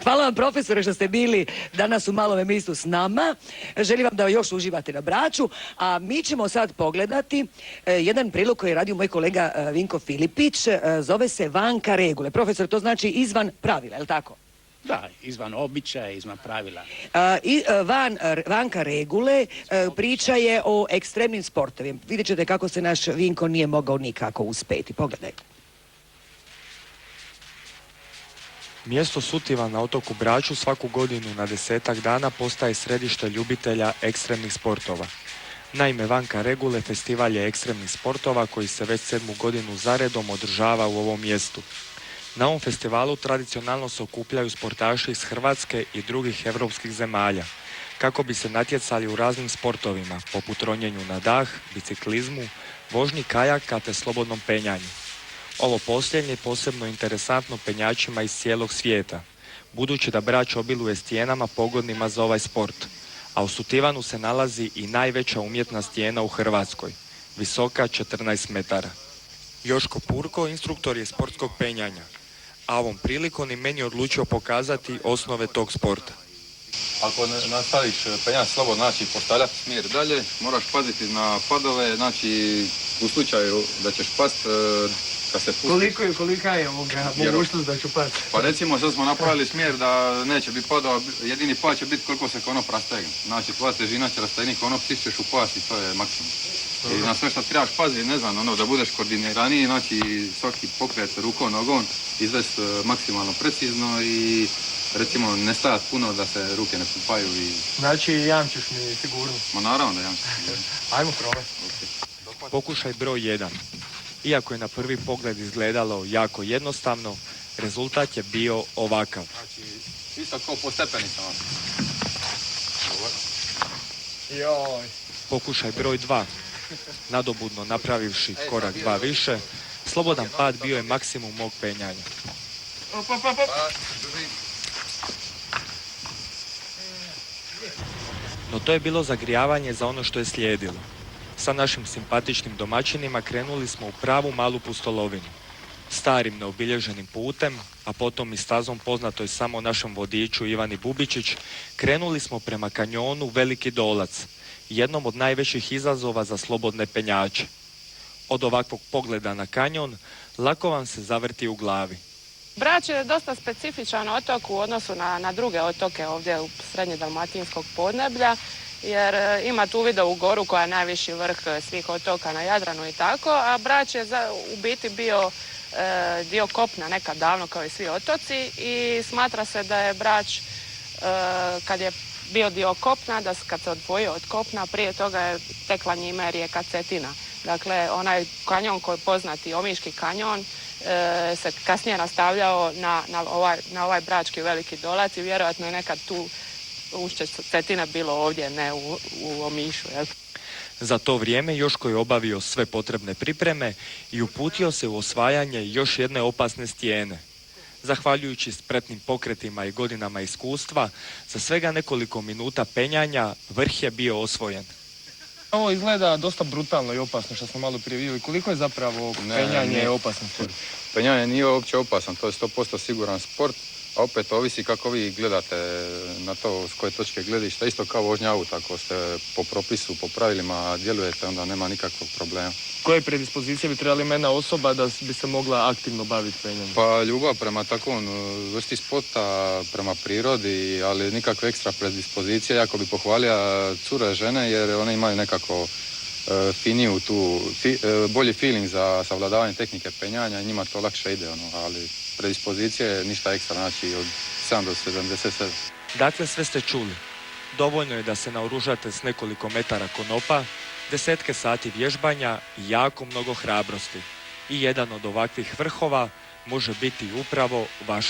Hvala vam, profesore, što ste bili danas u Malome mistu s nama. Želim vam da još uživate na Braču, a mi ćemo sad pogledati jedan prilog koji je radio moj kolega Vinko Filipić. Zove se Vanka regule. Profesor, to znači izvan pravila, je li tako? Da, izvan običaja, izvan pravila. Vanka regule priča je o ekstremnim sportovima. Vidjet ćete kako se naš Vinko nije mogao nikako uspeti. Pogledajte. Mjesto Sutiva na otoku Braču svaku godinu na 10-tak dana postaje središte ljubitelja ekstremnih sportova. Naime, Vanka regule festival je ekstremnih sportova koji se već 7. godinu zaredom održava u ovom mjestu. Na ovom festivalu tradicionalno se okupljaju sportaši iz Hrvatske i drugih europskih zemalja, kako bi se natjecali u raznim sportovima, poput ronjenju na dah, biciklizmu, vožnji kajaka te slobodnom penjanju. Ovo posljednje posebno interesantno penjačima iz cijelog svijeta, budući da Brač obiluje stijenama pogodnima za ovaj sport, a u Sutivanu se nalazi i najveća umjetna stijena u Hrvatskoj, visoka 14 metara. Joško Purko instruktor je sportskog penjanja, a ovom prilikom i meni odlučio pokazati osnove tog sporta. Ako nastaviš penjati slobodno, znači postavljati smjer dalje, moraš paziti na padove, znači u slučaju da ćeš past, kad se pusti... Kolika je mogućnost da ću pasti? Pa recimo sad smo napravili smjer da neće biti padova, jedini pad će biti koliko se konop rastegne. Znači tvoja težina će rastegniti konop, stišćeš u pas i to je maksimum. I na sve što trebaš paziti, ne znam, da budeš koordiniraniji, znači svaki pokret rukom, nogom, izvesti maksimalno precizno i recimo ne stajati puno da se ruke ne pupaju i... Znači jamčiš mi sigurnost? Ma naravno da jamčiš. Ajmo probati. Okay. Pokušaj broj 1. Iako je na prvi pogled izgledalo jako jednostavno, rezultat je bio ovakav. Znači, isto kao po stepenicama. Joj. Pokušaj broj 2. Nadobudno napravivši korak 2 više, slobodan pad bio je maksimum mog penjanja. No to je bilo zagrijavanje za ono što je slijedilo. Sa našim simpatičnim domaćinima krenuli smo u pravu malu pustolovinu. Starim neobilježenim putem, a potom i stazom poznatoj samo našem vodiču Ivani Bubičić, krenuli smo prema kanjonu Veliki Dolac, jednom od najvećih izazova za slobodne penjače. Od ovakvog pogleda na kanjon, lako vam se zavrti u glavi. Brač je dosta specifičan otok u odnosu na druge otoke ovdje u srednje-dalmatinskog podneblja, jer ima tu Vidovu goru koja je najviši vrh svih otoka na Jadranu i tako, a Brač je u biti bio dio kopna nekad davno kao i svi otoci i smatra se da je Brač kad je bio dio kopna, da kad se odvojio od kopna, prije toga je tekla njime rijeka Cetina. Dakle, onaj kanjon koji je poznati, Omiški kanjon, se kasnije nastavljao na ovaj Brački Veliki Dolac i vjerojatno je nekad tu ušće Cetine bilo ovdje, ne u Omišu. Jel? Za to vrijeme Joško je obavio sve potrebne pripreme i uputio se u osvajanje još jedne opasne stijene. Zahvaljujući spretnim pokretima i godinama iskustva, za svega nekoliko minuta penjanja vrh je bio osvojen. Ovo izgleda dosta brutalno i opasno što smo malo prije vidjeli. Koliko je zapravo penjanje opasan sport? Penjanje nije uopće opasan, to je 100% siguran sport, a opet ovisi kako vi gledate na to s koje točke gledišta. Isto kao vožnja auta, ako ste po propisu, po pravilima djelujete, onda nema nikakvog problema. Koje predispozicije bi trebali imati osoba da bi se mogla aktivno baviti penjanjem? Pa ljubav prema takvom vrsti sporta, prema prirodi, ali nikakve ekstra predispozicije. Jako bi pohvalio cure, žene, jer one imaju nekako finiju tu, bolji feeling za savladavanje tehnike penjanja i njima to lakše ide, ali predispozicije ništa ekstra, znači od 7 do 77. Dakle, sve ste čuli. Dovoljno je da se naoružate s nekoliko metara konopa, desetke sati vježbanja i jako mnogo hrabrosti. I jedan od ovakvih vrhova može biti upravo vaš.